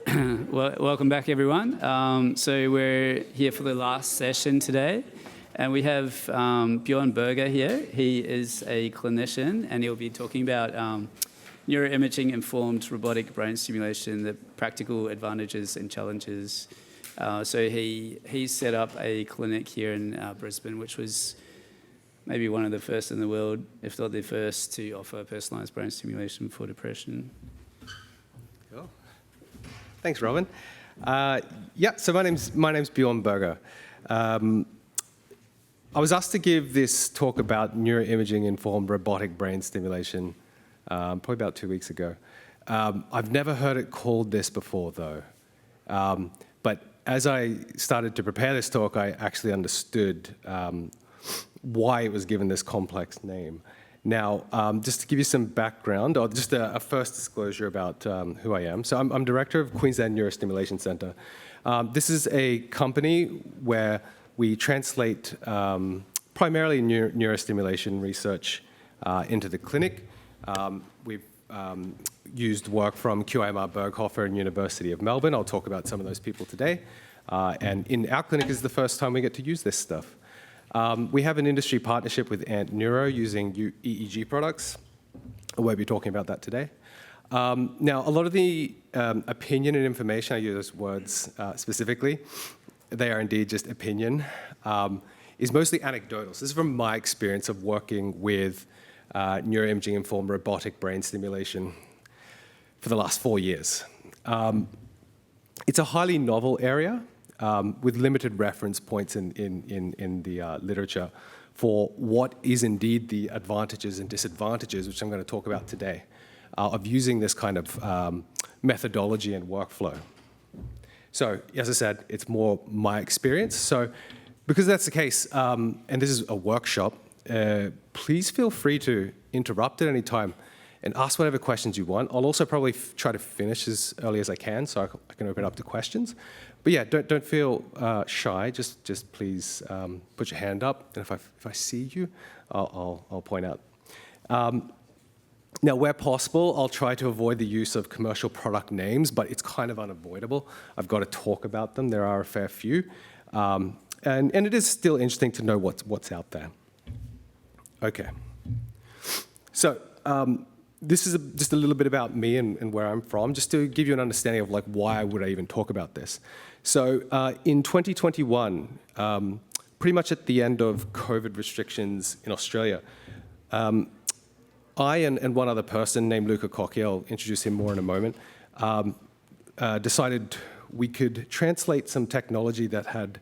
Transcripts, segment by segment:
Well, welcome back, everyone. So we're here for the last session today, and we have Bjorn Burgher here. He is a clinician, and he'll be talking about neuroimaging-informed robotic brain stimulation, the practical advantages and challenges. So he set up a clinic here in Brisbane, which was maybe one of the first in the world, if not the first, to offer personalised brain stimulation for depression. Cool. Thanks, Robin. So my name's Bjorn Burgher. I was asked to give this talk about neuroimaging-informed robotic brain stimulation probably about 2 weeks ago. I've never heard it called this before, though. But as I started to prepare this talk, I actually understood why it was given this complex name. Now, just to give you some background, or just a first disclosure about who I am. So I'm director of Queensland Neurostimulation Centre. This is a company where we translate primarily neurostimulation research into the clinic. We've used work from QIMR Burgher and University of Melbourne. I'll talk about some of those people today. And in our clinic is the first time we get to use this stuff. We have an industry partnership with Ant Neuro using EEG products. I won't be talking about that today. Now, a lot of the opinion and information, I use those words specifically, they are indeed just opinion, is mostly anecdotal. So this is from my experience of working with neuroimaging-informed robotic brain stimulation for the last 4 years. It's a highly novel area with limited reference points in the literature for what is indeed the advantages and disadvantages, which I'm going to talk about today, of using this kind of methodology and workflow. So, as I said, it's more my experience. So, because that's the case, and this is a workshop, please feel free to interrupt at any time and ask whatever questions you want. I'll also probably try to finish as early as I can so I can open up to questions. But yeah, don't feel shy. Just please put your hand up, and if I see you, I'll point out. Now, where possible, I'll try to avoid the use of commercial product names, but it's kind of unavoidable. I've got to talk about them. There are a fair few, and it is still interesting to know what's out there. Okay, so. This is just a little bit about me and where I'm from, just to give you an understanding of why would I even talk about this. So in 2021, pretty much at the end of COVID restrictions in Australia, I and one other person named Luca Cocchi, I'll introduce him more in a moment, decided we could translate some technology that had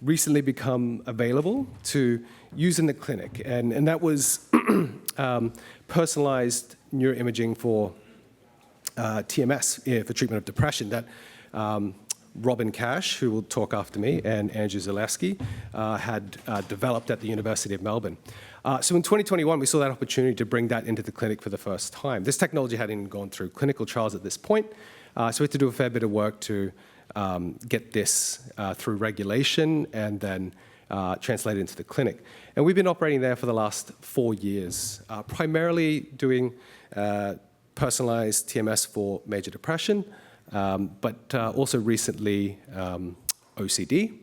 recently become available to use in the clinic, and that was personalized neuroimaging for TMS, for treatment of depression, that Robin Cash, who will talk after me, and Andrew Zaleski had developed at the University of Melbourne. So in 2021, we saw that opportunity to bring that into the clinic for the first time. This technology hadn't gone through clinical trials at this point, so we had to do a fair bit of work to get this through regulation and then translate it into the clinic. And we've been operating there for the last 4 years, primarily doing personalized TMS for major depression, but also recently OCD,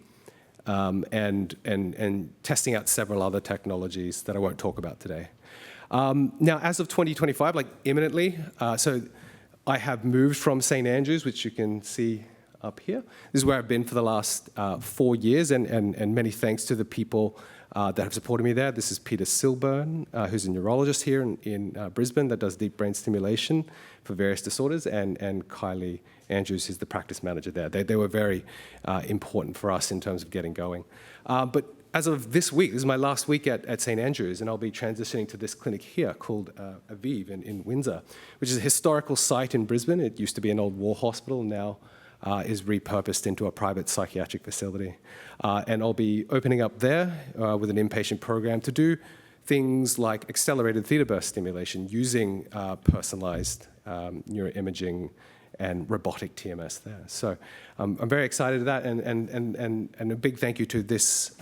and testing out several other technologies that I won't talk about today. Now, as of 2025, imminently, so I have moved from St. Andrews, which you can see up here. This is where I've been for the last 4 years, and many thanks to the people that have supported me there. This is Peter Silburn, who's a neurologist here in Brisbane that does deep brain stimulation for various disorders, and Kylie Andrews, who's the practice manager there. They were very important for us in terms of getting going. But as of this week, this is my last week at St. Andrews, and I'll be transitioning to this clinic here called Aviv in Windsor, which is a historical site in Brisbane. It used to be an old war hospital, now is repurposed into a private psychiatric facility. And I'll be opening up there with an inpatient program to do things like accelerated theta burst stimulation using personalized neuroimaging and robotic TMS there. So I'm very excited to that, and a big thank you to this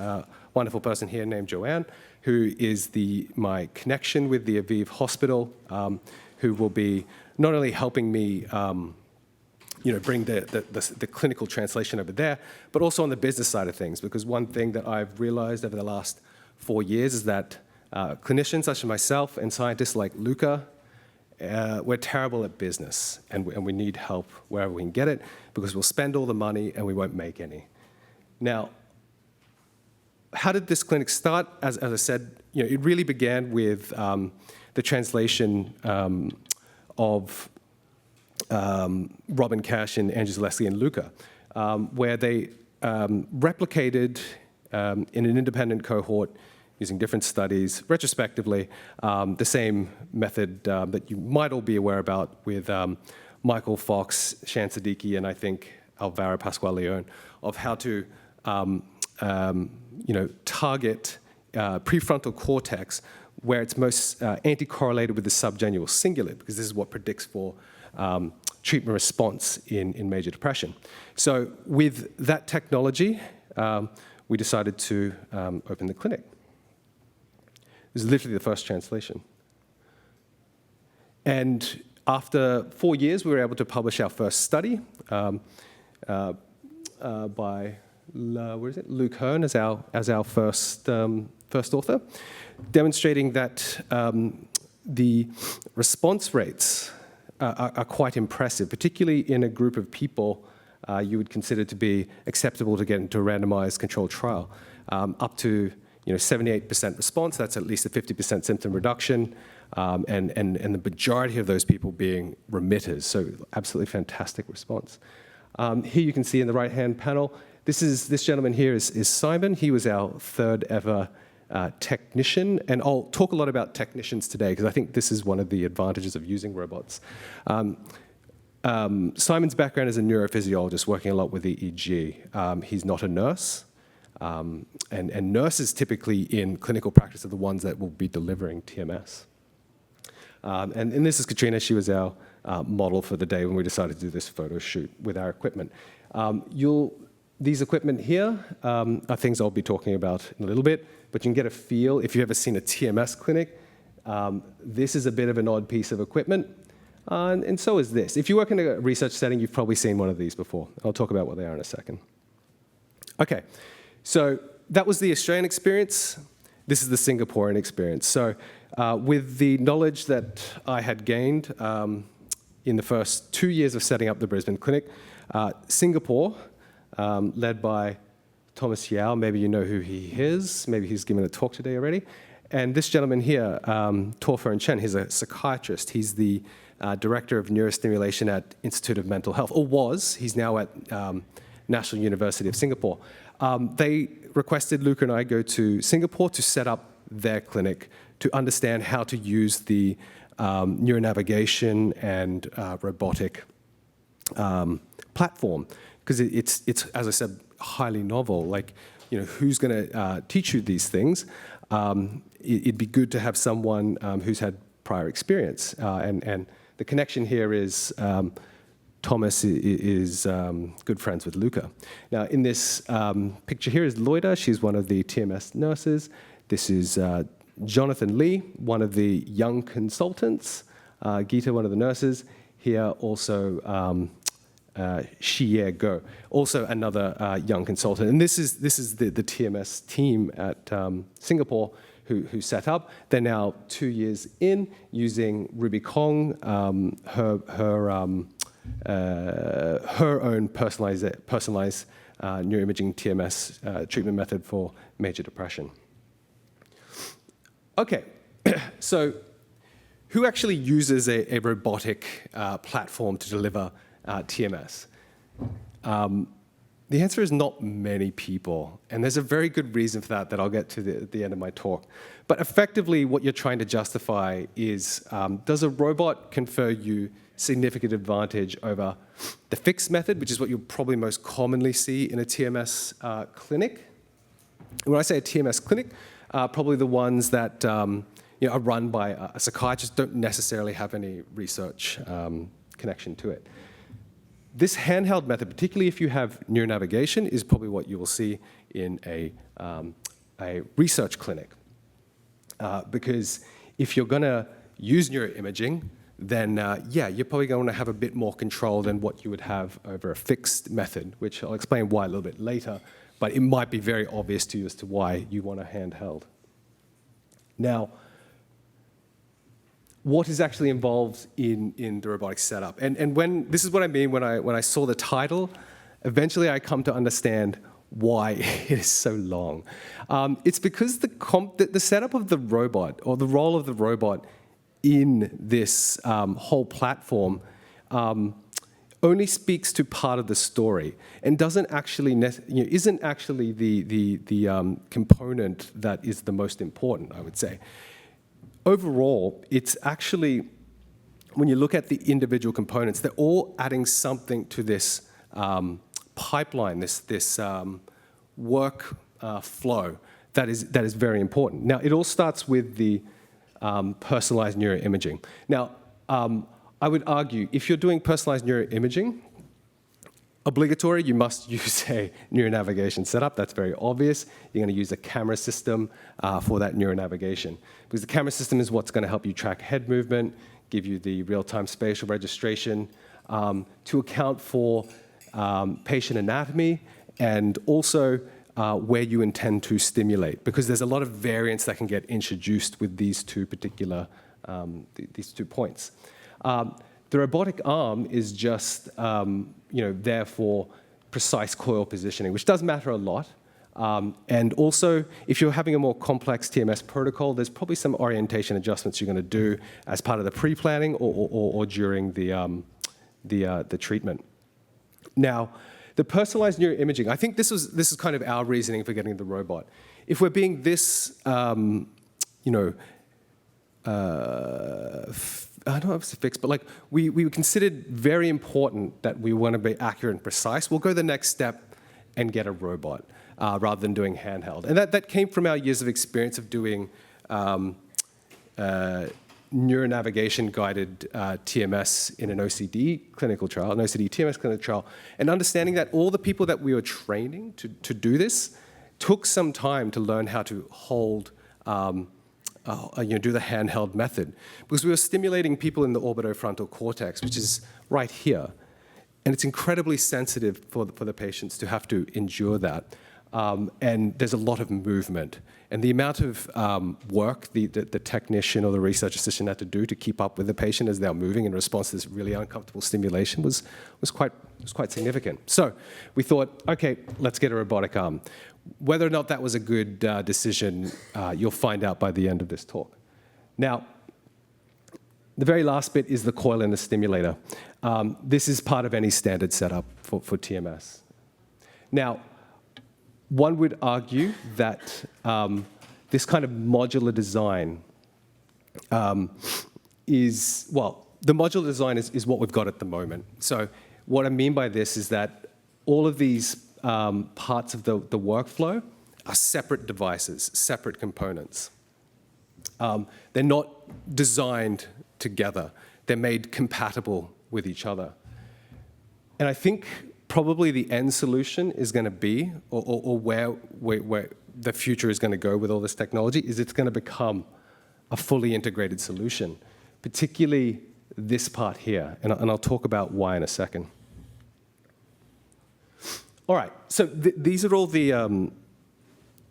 wonderful person here named Joanne, who is my connection with the Aviv Hospital, who will be not only helping me bring the clinical translation over there, but also on the business side of things. Because one thing that I've realized over the last 4 years is that clinicians such as myself and scientists like Luca, we're terrible at business, and we need help wherever we can get it, because we'll spend all the money and we won't make any. Now, how did this clinic start? As I said, it really began with the translation of Robin Cash and Andrew Zaleski and Luca, where they replicated in an independent cohort using different studies, retrospectively, the same method that you might all be aware about with Michael Fox, Shan Siddiqui, and I think Alvaro Pascual-Leon, of how to target prefrontal cortex where it's most anti-correlated with the subgenual cingulate, because this is what predicts for treatment response in major depression. So with that technology, we decided to open the clinic. This is literally the first translation. And after 4 years, we were able to publish our first study by Luke Hearn as our first author, demonstrating that the response rates are quite impressive, particularly in a group of people you would consider to be acceptable to get into a randomized controlled trial, up to 78% response. That's at least a 50% symptom reduction, and the majority of those people being remitters. So absolutely fantastic response. Here you can see in the right-hand panel, this gentleman here is Simon. He was our third ever technician, and I'll talk a lot about technicians today because I think this is one of the advantages of using robots. Simon's background is a neurophysiologist working a lot with EEG. He's not a nurse, and nurses typically in clinical practice are the ones that will be delivering TMS. And this is Katrina. She was our model for the day when we decided to do this photo shoot with our equipment. These equipment here are things I'll be talking about in a little bit, but you can get a feel if you've ever seen a TMS clinic. This is a bit of an odd piece of equipment, and so is this. If you work in a research setting, you've probably seen one of these before. I'll talk about what they are in a second. Okay, so that was the Australian experience. This is the Singaporean experience. So with the knowledge that I had gained in the first 2 years of setting up the Brisbane clinic, Singapore, led by Thomas Yao, maybe you know who he is, maybe he's given a talk today already, and this gentleman here, Tor Fern Chen, he's a psychiatrist. He's the director of neurostimulation at Institute of Mental Health, or was. He's now at National University of Singapore. They requested Luca and I go to Singapore to set up their clinic to understand how to use the neuronavigation and robotic platform, because it's, as I said, highly novel. Like, who's going to teach you these things? It'd be good to have someone who's had prior experience. And the connection here is Thomas is good friends with Luca. Now, in this picture here is Loida. She's one of the TMS nurses. This is Jonathan Lee, one of the young consultants. Gita, one of the nurses. Here also Xie Go, also another young consultant. And this is the TMS team at Singapore who set up. They're now 2 years in using Ruby Kong, her own personalized neuroimaging TMS treatment method for major depression. Okay, so who actually uses a robotic platform to deliver TMS? The answer is not many people, and there's a very good reason for that I'll get to at the end of my talk. But effectively, what you're trying to justify is, does a robot confer you significant advantage over the fixed method, which is what you'll probably most commonly see in a TMS clinic? When I say a TMS clinic, probably the ones that are run by a psychiatrist, don't necessarily have any research connection to it. This handheld method, particularly if you have neuronavigation, is probably what you will see in a research clinic. Because if you're going to use neuroimaging, then yeah, you're probably going to have a bit more control than what you would have over a fixed method, which I'll explain why a little bit later, but it might be very obvious to you as to why you want a handheld. Now, what is actually involved in the robotic setup? And this is what I mean when I saw the title, eventually I come to understand why it is so long. It's because the setup of the robot, or the role of the robot in this whole platform, only speaks to part of the story and doesn't actually isn't actually the component that is the most important, I would say. Overall, it's actually, when you look at the individual components, they're all adding something to this pipeline, this work flow that is very important. Now, it all starts with the personalized neuroimaging. Now, I would argue, if you're doing personalized neuroimaging, obligatory, you must use a neuronavigation setup. That's very obvious. You're going to use a camera system for that neuronavigation, because the camera system is what's going to help you track head movement, give you the real-time spatial registration, to account for patient anatomy, and also where you intend to stimulate, because there's a lot of variance that can get introduced with these two particular these 2 points. The robotic arm is just there for precise coil positioning, which does matter a lot. And also, if you're having a more complex TMS protocol, there's probably some orientation adjustments you're going to do as part of the pre-planning or during the treatment. Now, the personalized neuroimaging, I think this is kind of our reasoning for getting the robot. If we're being this, I don't know if it's fixed, but like we considered very important that we want to be accurate and precise. We'll go the next step and get a robot rather than doing handheld. And that came from our years of experience of doing neuronavigation-guided TMS in an OCD clinical trial, an OCD TMS clinical trial, and understanding that all the people that we were training to do this took some time to learn how to hold, do the handheld method, because we were stimulating people in the orbitofrontal cortex, which is right here, and it's incredibly sensitive for the patients to have to endure that. And there's a lot of movement. And the amount of work the technician or the research assistant had to do to keep up with the patient as they're moving in response to this really uncomfortable stimulation was quite significant. So we thought, okay, let's get a robotic arm. Whether or not that was a good decision, you'll find out by the end of this talk. Now, the very last bit is the coil and the stimulator. This is part of any standard setup for TMS. Now, one would argue that this kind of modular design is, well, the modular design is what we've got at the moment. So what I mean by this is that all of these parts of the workflow are separate devices, separate components. They're not designed together. They're made compatible with each other. And I think probably the end solution is going to be, or where the future is going to go with all this technology, is it's going to become a fully integrated solution, particularly this part here. And I'll talk about why in a second. All right, so these are all the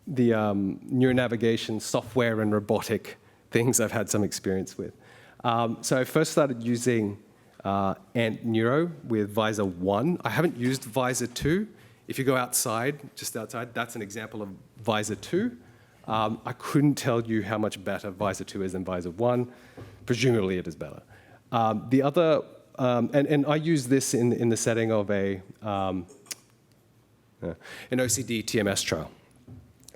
neuronavigation software and robotic things I've had some experience with. So I first started using Ant Neuro with Visor 1. I haven't used Visor 2. If you go outside, just outside, that's an example of Visor 2. I couldn't tell you how much better Visor 2 is than Visor 1. Presumably it is better. The other, and I use this in the setting of an OCD TMS trial.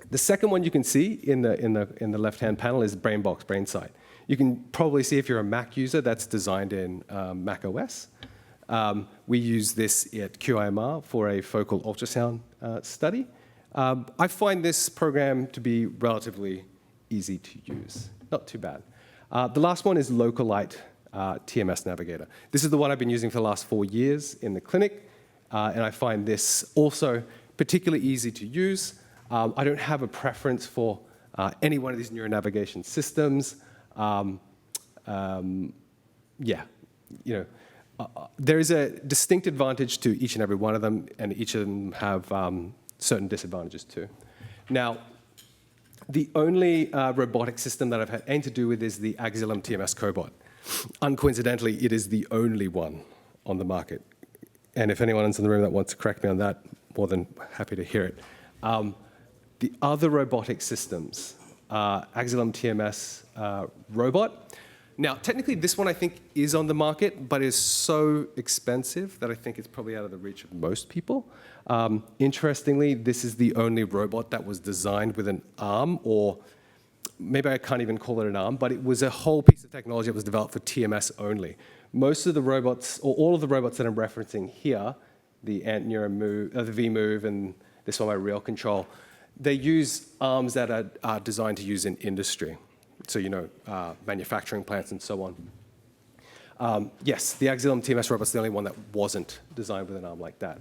The second one you can see in the left-hand panel is BrainBox BrainSight. You can probably see, if you're a Mac user, that's designed in Mac OS. We use this at QIMR for a focal ultrasound study. I find this program to be relatively easy to use, not too bad. The last one is Localite TMS Navigator. This is the one I've been using for the last 4 years in the clinic, and I find this also particularly easy to use. I don't have a preference for any one of these neuronavigation systems. yeah, you know, there is a distinct advantage to each and every one of them, and each of them have certain disadvantages too. Now, the only robotic system that I've had anything to do with is the Axilum TMS cobot. Uncoincidentally, it is the only one on the market. And if anyone's in the room that wants to correct me on that, more than happy to hear it. The other robotic systems, Axilum TMS robot. Now, technically, this one I think is on the market, but is so expensive that I think it's probably out of the reach of most people. Interestingly, this is the only robot that was designed with an arm, or maybe I can't even call it an arm, but it was a whole piece of technology that was developed for TMS only. Most of the robots, or all of the robots that I'm referencing here, the Ant Neuro Move, the V-Move, and this one, my Real Control, they use arms that are designed to use in industry. So, you know, manufacturing plants and so on. Yes, the Axilum TMS robot's the only one that wasn't designed with an arm like that.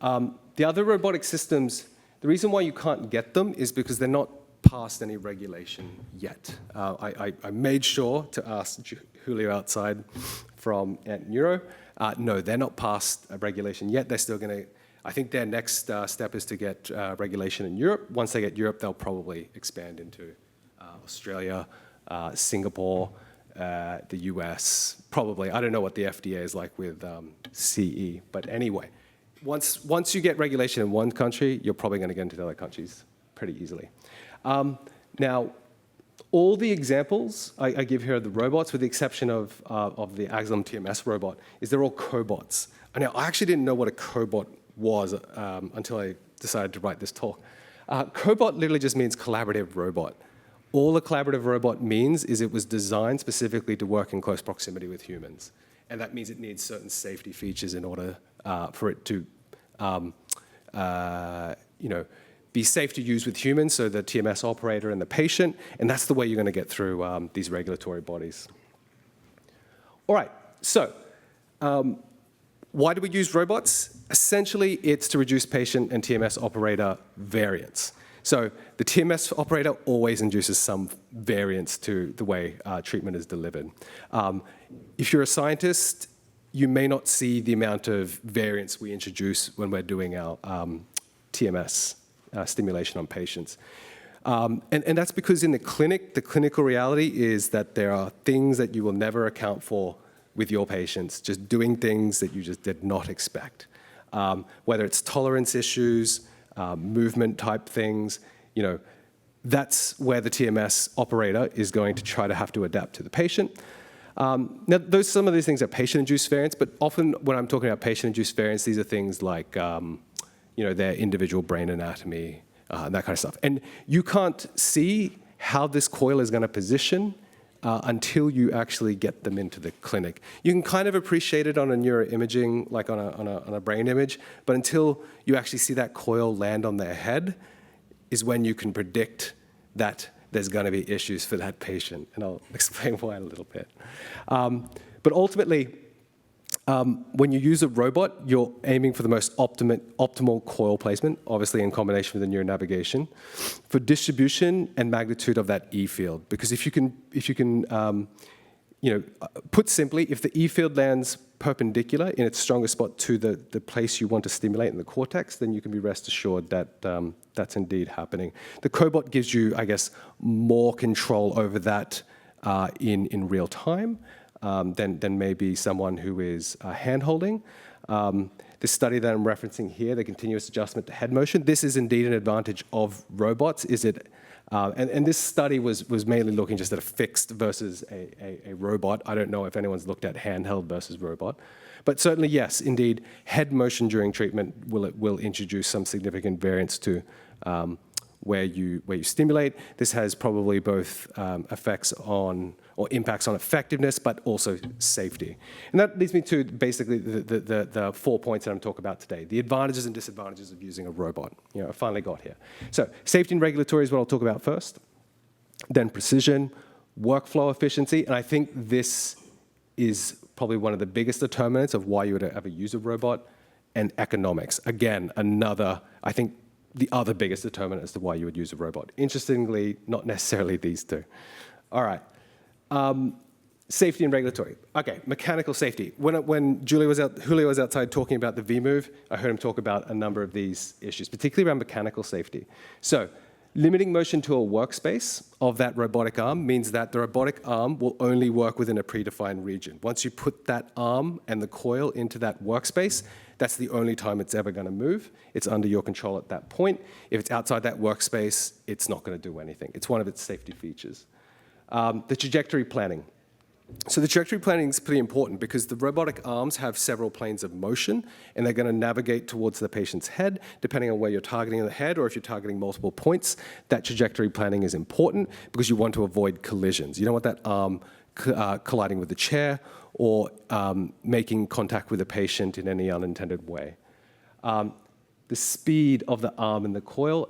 The other robotic systems, the reason why you can't get them is because they're not past any regulation yet. I made sure to ask Julio outside from Ant Neuro. No, they're not past regulation yet. They're still going to, I think their next step is to get regulation in Europe. Once they get Europe, they'll probably expand into Australia, Singapore, the US, probably. I don't know what the FDA is like with CE, but anyway, once you get regulation in one country, you're probably going to get into the other countries pretty easily. Now, all the examples I give here of the robots, with the exception of the Axilum TMS robot, is they're all cobots. Now, I actually didn't know what a cobot was until I decided to write this talk. Cobot literally just means collaborative robot. All a collaborative robot means is it was designed specifically to work in close proximity with humans. And that means it needs certain safety features in order for it to you know, be safe to use with humans, so the TMS operator and the patient, and that's the way you're going to get through these regulatory bodies. All right, so why do we use robots? Essentially, it's to reduce patient and TMS operator variance. So the TMS operator always induces some variance to the way treatment is delivered. If you're a scientist, you may not see the amount of variance we introduce when we're doing our TMS stimulation on patients. And that's because in the clinic, the clinical reality is that there are things that you will never account for with your patients, just doing things that you just did not expect. Whether it's tolerance issues, movement type things, you know, that's where the TMS operator is going to try to have to adapt to the patient. Now, some of these things are patient-induced variance, but often when I'm talking about patient-induced variance, these are things like, you know, their individual brain anatomy, and that kind of stuff. And you can't see how this coil is going to position until you actually get them into the clinic. You can kind of appreciate it on a neuroimaging, like on a brain image, but until you actually see that coil land on their head is when you can predict that there's going to be issues for that patient. And I'll explain why in a little bit. But ultimately, when you use a robot, you're aiming for the most optimal coil placement, obviously in combination with the neuronavigation, for distribution and magnitude of that E field. Because if you can, you know, put simply, if the E field lands perpendicular in its strongest spot to the place you want to stimulate in the cortex, then you can be rest assured that that's indeed happening. The cobot gives you, I guess, more control over that in real time. Than maybe someone who is hand-holding. This study that I'm referencing here, the continuous adjustment to head motion, this is indeed an advantage of robots. And this study was mainly looking just at a fixed versus a robot. I don't know if anyone's looked at handheld versus robot. But certainly, yes, indeed, head motion during treatment will introduce some significant variance to where you stimulate. This has probably both effects on, or impacts on effectiveness, but also safety. And that leads me to basically the 4 points that I'm talking about today, the advantages and disadvantages of using a robot. You know, I finally got here. So safety and regulatory is what I'll talk about first, then precision, workflow efficiency, and I think this is probably one of the biggest determinants of why you would ever use a robot, and economics. Again, I think the other biggest determinant as to why you would use a robot. Interestingly, not necessarily these two. All right. Safety and regulatory. Okay, mechanical safety. When Julio was outside talking about the V-move, I heard him talk about a number of these issues, particularly around mechanical safety. So, limiting motion to a workspace of that robotic arm means that the robotic arm will only work within a predefined region. Once you put that arm and the coil into that workspace, that's the only time it's ever going to move. It's under your control at that point. If it's outside that workspace, it's not going to do anything. It's one of its safety features. The trajectory planning. So the trajectory planning is pretty important because the robotic arms have several planes of motion, and they're going to navigate towards the patient's head, depending on where you're targeting the head or if you're targeting multiple points. That trajectory planning is important because you want to avoid collisions. You don't want that arm colliding with the chair or making contact with the patient in any unintended way. The speed of the arm and the coil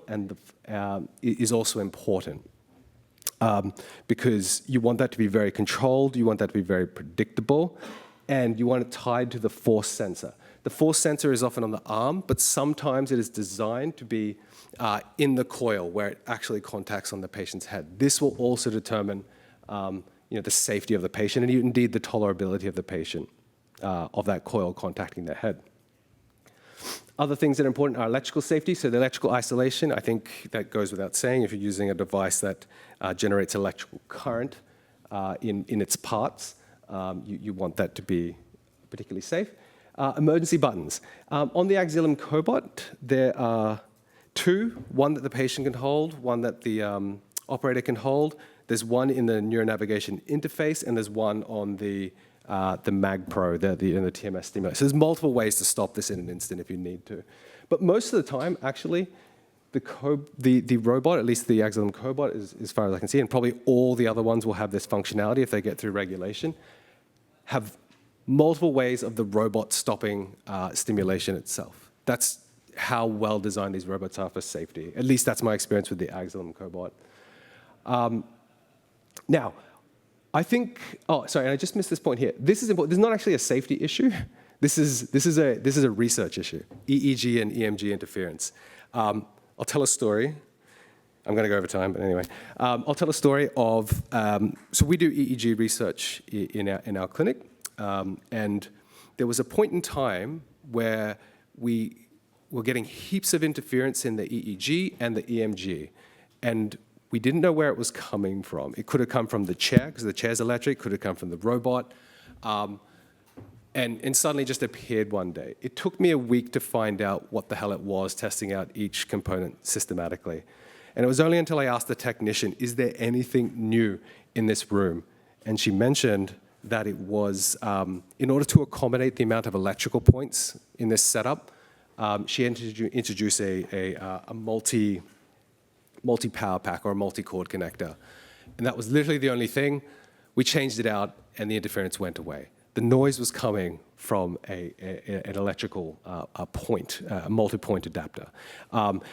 is also important. Because you want that to be very controlled, you want that to be very predictable, and you want it tied to the force sensor. The force sensor is often on the arm, but sometimes it is designed to be in the coil where it actually contacts on the patient's head. This will also determine the safety of the patient and indeed the tolerability of the patient of that coil contacting their head. Other things that are important are electrical safety. So the electrical isolation, I think that goes without saying. If you're using a device that generates electrical current in its parts, you want that to be particularly safe. Emergency buttons. On the Axillum cobot, there are two, one that the patient can hold, one that the operator can hold. There's one in the neuronavigation interface, and there's one on the Mag Pro, the TMS stimulator. So there's multiple ways to stop this in an instant if you need to. But most of the time, actually, the robot, at least the Axillum cobot, as far as I can see, and probably all the other ones will have this functionality if they get through regulation, have multiple ways of the robot stopping stimulation itself. That's how well designed these robots are for safety. At least that's my experience with the Axillum cobot. Now, I think, and I just missed this point here. This is important. This is not actually a safety issue. This is a research issue, EEG and EMG interference. I'll tell a story. I'm going to go over time, but anyway. I'll tell a story of, so we do EEG research in our clinic, and there was a point in time where we were getting heaps of interference in the EEG and the EMG, and we didn't know where it was coming from. It could have come from the chair, because the chair's electric, could have come from the robot, and suddenly just appeared one day. It took me a week to find out what the hell it was, testing out each component systematically. And it was only until I asked the technician, is there anything new in this room? And she mentioned that it was, in order to accommodate the amount of electrical points in this setup, she introduced a multi-power pack or a multi-cord connector. And that was literally the only thing. We changed it out and the interference went away. The noise was coming from an electrical point, a multi-point adapter.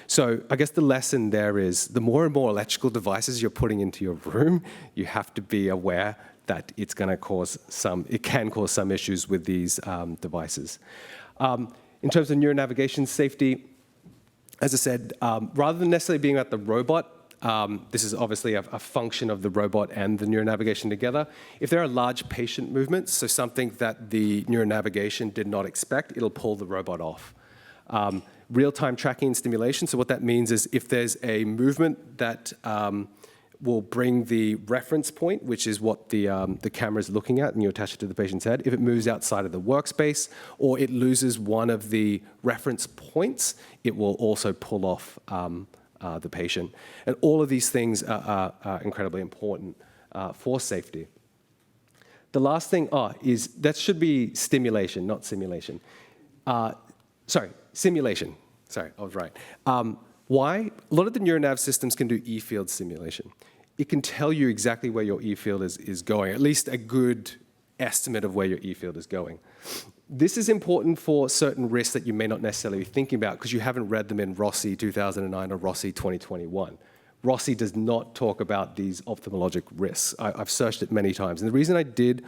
So I guess the lesson there is the more and more electrical devices you're putting into your room, you have to be aware that it can cause some issues with these devices. In terms of neuronavigation safety, as I said, rather than necessarily being about the robot, this is obviously a function of the robot and the neuronavigation together. If there are large patient movements, so something that the neuronavigation did not expect, it'll pull the robot off. Real-time tracking and stimulation, so what that means is if there's a movement that will bring the reference point, which is what the camera is looking at, and you attach it to the patient's head. If it moves outside of the workspace or it loses one of the reference points, it will also pull off the patient. And all of these things are incredibly important for safety. The last thing is that should be stimulation, not simulation. Simulation. Sorry, I was right. Why? A lot of the neuronav systems can do E-field simulation. It can tell you exactly where your E-field is going, at least a good estimate of where your E-field is going. This is important for certain risks that you may not necessarily be thinking about because you haven't read them in Rossi 2009 or Rossi 2021. Rossi does not talk about these ophthalmologic risks. I've searched it many times. And the reason I did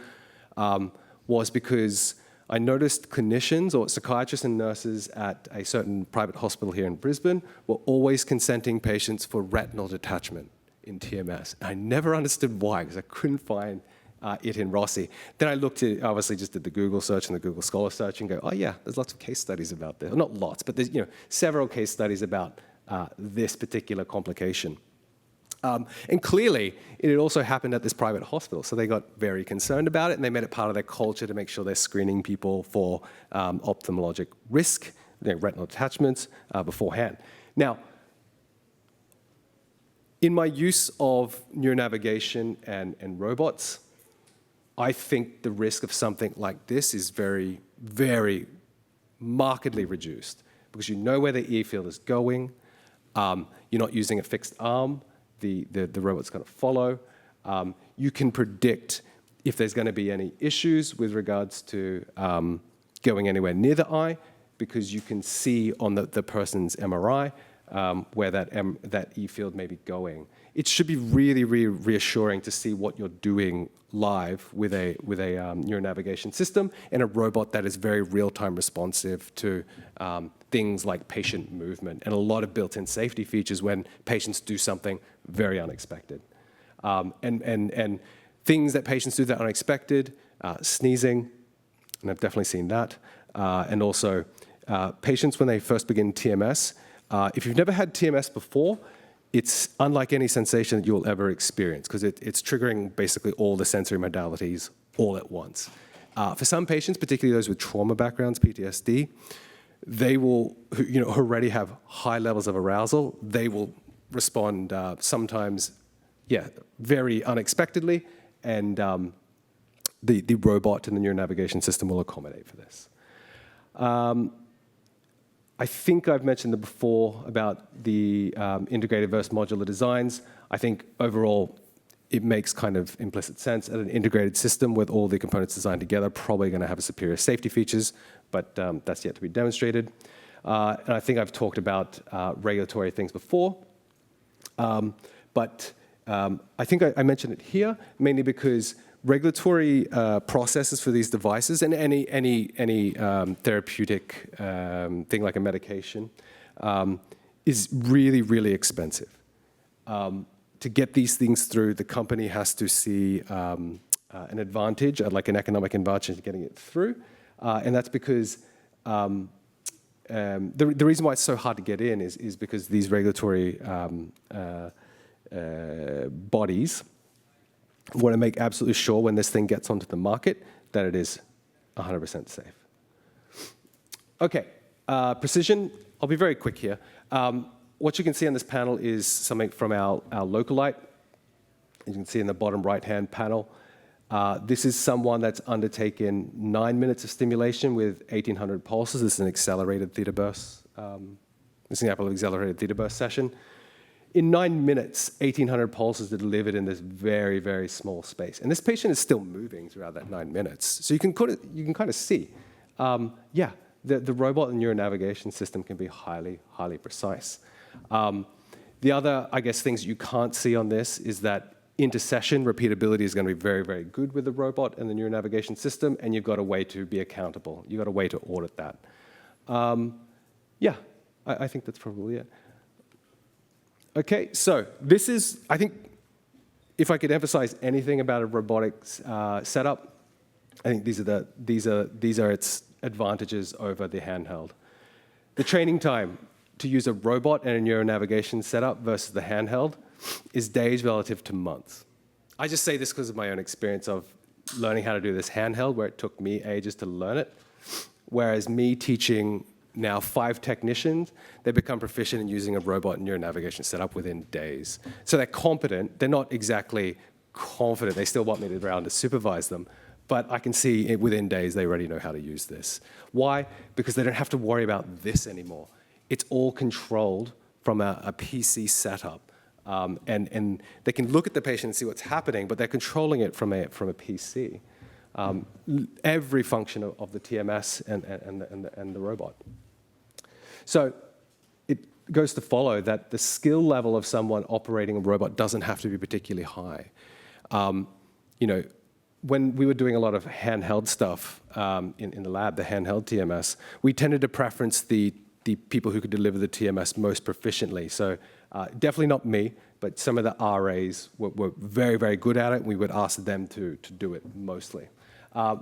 was because I noticed clinicians or psychiatrists and nurses at a certain private hospital here in Brisbane were always consenting patients for retinal detachment in TMS. And I never understood why, because I couldn't find it in Rossi. Then I looked at, obviously just did the Google search and the Google Scholar search and go, oh yeah, there's lots of case studies about this. Well, not lots, but there's several case studies about this particular complication. And clearly, it had also happened at this private hospital, so they got very concerned about it, and they made it part of their culture to make sure they're screening people for ophthalmologic risk, retinal detachments, beforehand. Now, in my use of neuronavigation and robots, I think the risk of something like this is very, very markedly reduced because you know where the E field is going. You're not using a fixed arm. The robot's going to follow. You can predict if there's going to be any issues with regards to going anywhere near the eye because you can see on the person's MRI where that E field may be going. It should be really, really reassuring to see what you're doing live with a neuronavigation system and a robot that is very real-time responsive to things like patient movement and a lot of built-in safety features when patients do something very unexpected. And things that patients do that are unexpected, sneezing, and I've definitely seen that, and also patients when they first begin TMS, if you've never had TMS before, it's unlike any sensation that you will ever experience because it's triggering basically all the sensory modalities all at once. For some patients, particularly those with trauma backgrounds, PTSD, they will, who already have high levels of arousal, they will respond sometimes, very unexpectedly, and the robot and the neuronavigation system will accommodate for this. I think I've mentioned it before about the integrated versus modular designs. I think overall it makes kind of implicit sense. At an integrated system with all the components designed together, probably going to have superior safety features, but that's yet to be demonstrated. And I think I've talked about regulatory things before, but I think I mentioned it here mainly because regulatory processes for these devices and any therapeutic thing like a medication is really, really expensive. To get these things through, the company has to see an advantage, like an economic advantage in getting it through. And that's because the reason why it's so hard to get in is because these regulatory bodies want to make absolutely sure when this thing gets onto the market that it is 100% safe. Okay, precision. I'll be very quick here. What you can see on this panel is something from our Localite. You can see in the bottom right-hand panel. This is someone that's undertaken 9 minutes of stimulation with 1,800 pulses. This is an accelerated theta burst. This is an example of accelerated theta burst session. In 9 minutes, 1,800 pulses are delivered in this very, very small space. And this patient is still moving throughout that 9 minutes. So you can kind of see, the robot and neuronavigation system can be highly, highly precise. The other, I guess, things you can't see on this is that inter-session repeatability is going to be very, very good with the robot and the neuronavigation system, and you've got a way to be accountable. You've got a way to audit that. I think that's probably it. Okay, so this is, I think, if I could emphasize anything about a robotics setup, I think these are its advantages over the handheld. The training time to use a robot and a neuronavigation setup versus the handheld is days relative to months. I just say this because of my own experience of learning how to do this handheld, where it took me ages to learn it, whereas me teaching now 5 technicians, they become proficient in using a robot and neuronavigation setup within days. So they're competent. They're not exactly confident. They still want me around to supervise them. But I can see within days they already know how to use this. Why? Because they don't have to worry about this anymore. It's all controlled from a PC setup. And they can look at the patient and see what's happening, but they're controlling it from a PC. Every function of the TMS and the robot. So it goes to follow that the skill level of someone operating a robot doesn't have to be particularly high. When we were doing a lot of handheld stuff in the lab, the handheld TMS, we tended to preference the people who could deliver the TMS most proficiently. So Definitely not me, but some of the RAs were very, very good at it. We would ask them to do it mostly.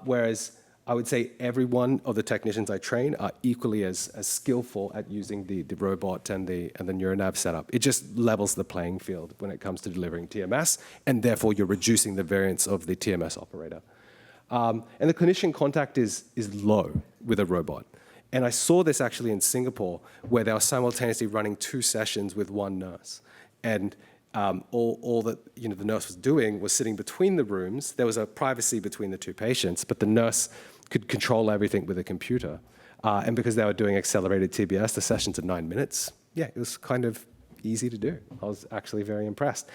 Whereas I would say every one of the technicians I train are equally as skillful at using the robot and the NeuroNav setup. It just levels the playing field when it comes to delivering TMS, and therefore you're reducing the variance of the TMS operator. And the clinician contact is low with a robot. And I saw this actually in Singapore, where they were simultaneously running 2 sessions with one nurse. And all that the nurse was doing was sitting between the rooms. There was a privacy between the 2 patients, but the nurse could control everything with a computer. And because they were doing accelerated TBS, the sessions are 9 minutes. Yeah, it was kind of easy to do. I was actually very impressed.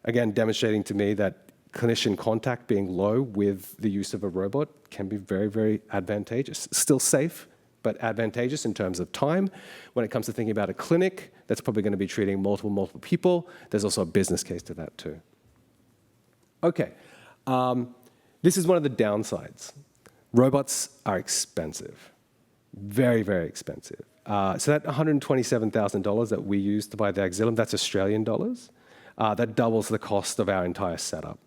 Again, demonstrating to me that clinician contact being low with the use of a robot can be very, very advantageous. Still safe, but advantageous in terms of time. When it comes to thinking about a clinic that's probably going to be treating multiple people, there's also a business case to that too. Okay, this is one of the downsides. Robots are expensive, very, very expensive. So that $127,000 that we use to buy the Axillum, that's Australian dollars. That doubles the cost of our entire setup.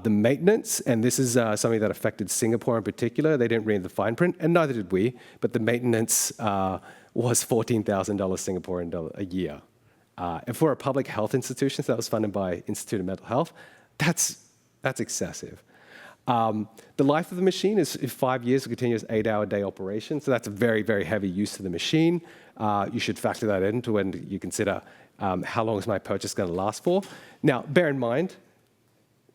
The maintenance, and this is something that affected Singapore in particular, they didn't read the fine print, and neither did we, but the maintenance was $14,000 Singaporean dollar a year. And for a public health institution, so that was funded by Institute of Mental Health, that's excessive. The life of the machine is 5 years of continuous 8-hour-a-day operation, so that's a very, very heavy use of the machine. You should factor that into when you consider how long is my purchase going to last for. Now, bear in mind,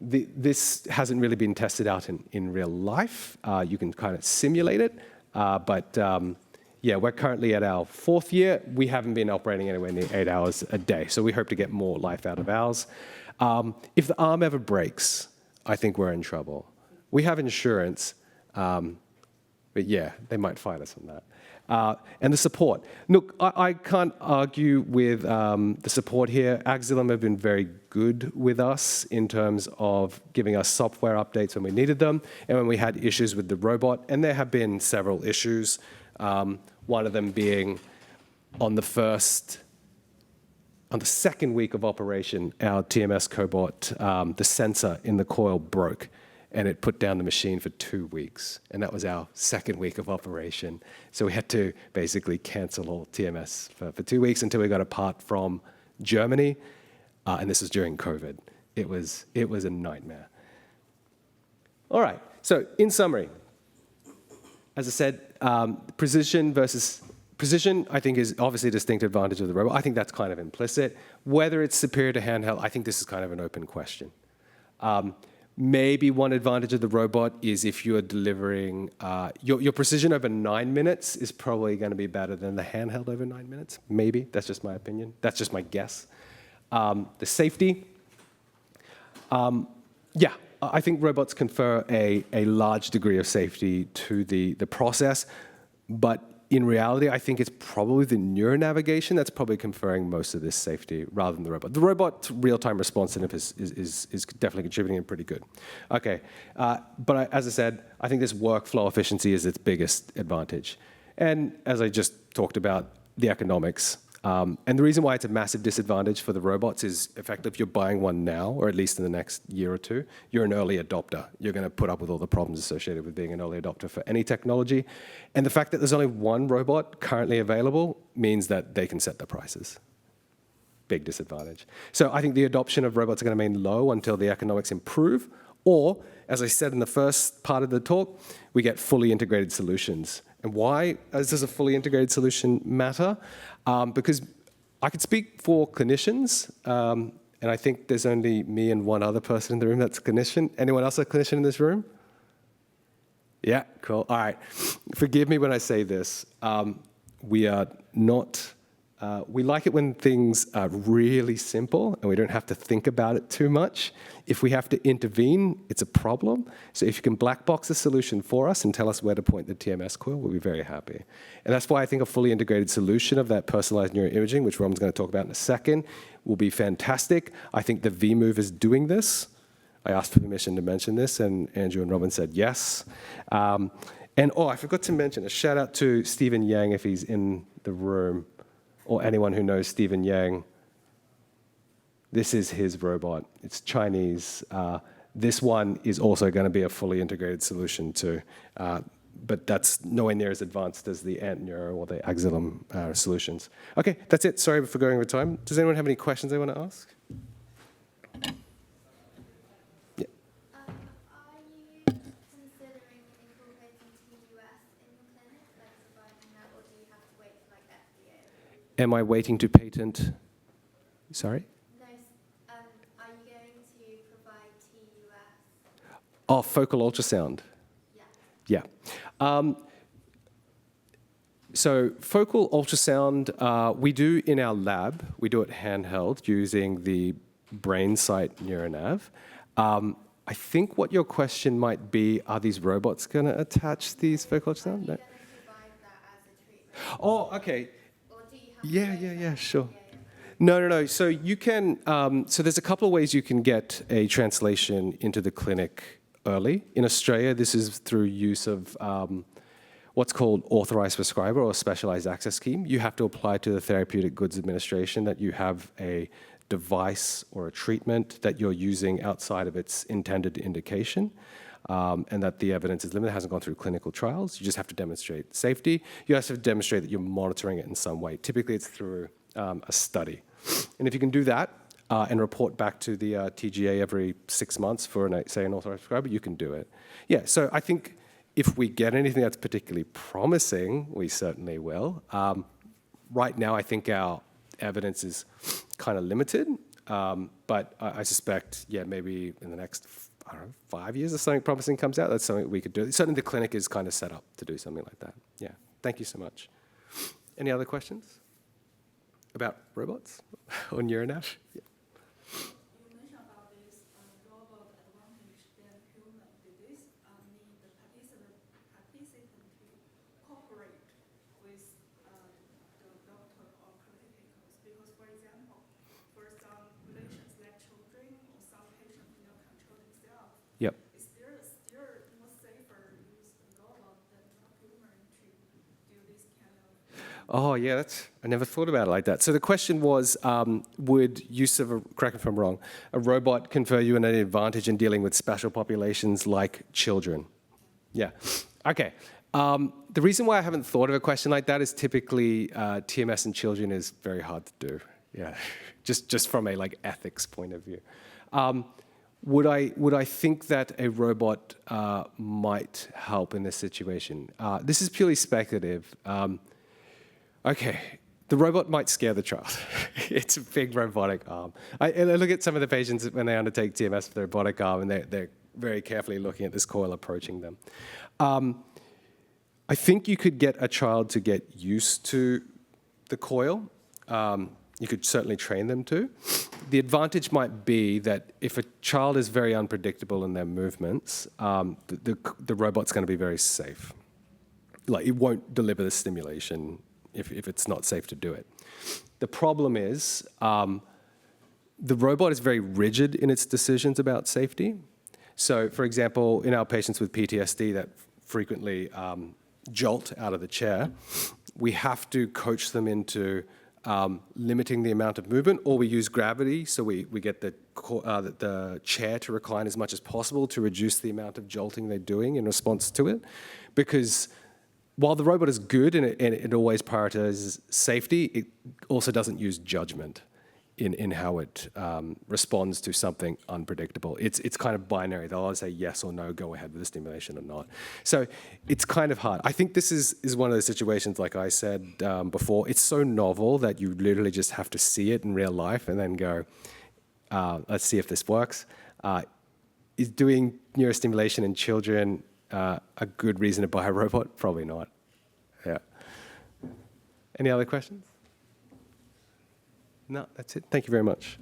this hasn't really been tested out in real life. You can kind of simulate it, but yeah, we're currently at our 4th year. We haven't been operating anywhere near 8 hours a day, so we hope to get more life out of ours. If the arm ever breaks, I think we're in trouble. We have insurance, but yeah, they might fight us on that. And the support. Look, I can't argue with the support here. Axillum have been very good with us in terms of giving us software updates when we needed them and when we had issues with the robot. And there have been several issues, one of them being on the 2nd week of operation, our TMS cobot, the sensor in the coil broke, and it put down the machine for 2 weeks. And that was our 2nd week of operation. So we had to basically cancel all TMS for 2 weeks until we got a part from Germany. And this was during COVID. It was a nightmare. All right, so in summary, as I said, precision, I think, is obviously a distinct advantage of the robot. I think that's kind of implicit. Whether it's superior to handheld, I think this is kind of an open question. Maybe one advantage of the robot is if you are delivering, your precision over 9 minutes is probably going to be better than the handheld over 9 minutes. Maybe, that's just my opinion. That's just my guess. The safety, yeah, I think robots confer a large degree of safety to the process, but in reality, I think it's probably the neuronavigation that's probably conferring most of this safety rather than the robot. The robot's real-time responsiveness is definitely contributing and pretty good. Okay, but as I said, I think this workflow efficiency is its biggest advantage. And as I just talked about, the economics. And the reason why it's a massive disadvantage for the robots is effectively if you're buying one now, or at least in the next year or two, you're an early adopter. You're going to put up with all the problems associated with being an early adopter for any technology. And the fact that there's only one robot currently available means that they can set the prices. Big disadvantage. So I think the adoption of robots are going to remain low until the economics improve, or, as I said in the first part of the talk, we get fully integrated solutions. And why does a fully integrated solution matter? Because I could speak for clinicians, and I think there's only me and one other person in the room that's a clinician. Anyone else a clinician in this room? Yeah, cool. All right. Forgive me when I say this. We are not... we like it when things are really simple and we don't have to think about it too much. If we have to intervene, it's a problem. So if you can black box a solution for us and tell us where to point the TMS coil, we'll be very happy. And that's why I think a fully integrated solution of that personalized neuroimaging, which Robin's going to talk about in a second, will be fantastic. I think the V-Move is doing this. I asked for permission to mention this, and Andrew and Robin said yes. And I forgot to mention a shout out to Stephen Yang if he's in the room, or anyone who knows Stephen Yang. This is his robot. It's Chinese. This one is also going to be a fully integrated solution too, but that's nowhere near as advanced as the ant neuro or the axillum solutions. Okay, that's it. Sorry for going over time. Does anyone have any questions they want to ask? Yeah. Are you considering incorporating tFUS in your clinic, like providing that, or do you have to wait for like FDA? Am I waiting to patent? Sorry? No, are you going to provide tFUS? Oh, focal ultrasound. Yeah. Yeah. So focal ultrasound, we do in our lab. We do it handheld using the BrainSight NeuroNav. I think what your question might be, are these robots going to attach these focal ultrasound? Are you No? going to provide that as a treatment? Oh, okay. Or do you have to wait for Sure. FDA? No. So you can, so there's a couple of ways you can get a translation into the clinic early. In Australia, this is through use of what's called authorized prescriber or specialized access scheme. You have to apply to the Therapeutic Goods Administration that you have a device or a treatment that you're using outside of its intended indication, and that the evidence is limited, hasn't gone through clinical trials. You just have to demonstrate safety. You also have to demonstrate that you're monitoring it in some way. Typically, it's through a study. And if you can do that and report back to the TGA every 6 months for, say, an authorized prescriber, you can do it. Yeah, so I think if we get anything that's particularly promising, we certainly will. Right now, I think our evidence is kind of limited, but I suspect, yeah, maybe in the next, 5 years or something promising comes out, that's something we could do. Certainly the clinic is kind of set up to do something like that. Yeah, thank you so much. Any other questions about robots or NeuroNav? Yeah. You mentioned about this robot advantage than human. Did this need the participant to cooperate with the doctor or clinicals? Because, for example, for some relations like children or some patients cannot control themselves, Yep. is there still more safer use the robot than a human to do this kind of? Oh, yeah, I never thought about it like that. So the question was, would use of, correct me if I'm wrong, a robot confer you an advantage in dealing with special populations like children? Yeah. Okay. The reason why I haven't thought of a question like that is typically TMS in children is very hard to do. Yeah, just from a ethics point of view. Would I think that a robot might help in this situation? This is purely speculative. Okay, the robot might scare the child. It's a big robotic arm. And I look at some of the patients when they undertake TMS with the robotic arm, and they're very carefully looking at this coil approaching them. I think you could get a child to get used to the coil. You could certainly train them to. The advantage might be that if a child is very unpredictable in their movements, the robot's going to be very safe. It won't deliver the stimulation if it's not safe to do it. The problem is the robot is very rigid in its decisions about safety. So, for example, in our patients with PTSD that frequently jolt out of the chair, we have to coach them into limiting the amount of movement, or we use gravity, so we get the chair to recline as much as possible to reduce the amount of jolting they're doing in response to it. Because while the robot is good and it always prioritizes safety, it also doesn't use judgment in how it responds to something unpredictable. It's kind of binary. They'll either say yes or no, go ahead with the stimulation or not. So it's kind of hard. I think this is one of those situations, like I said before, it's so novel that you literally just have to see it in real life and then go, let's see if this works. Is doing neurostimulation in children a good reason to buy a robot? Probably not. Yeah. Any other questions? No, that's it. Thank you very much.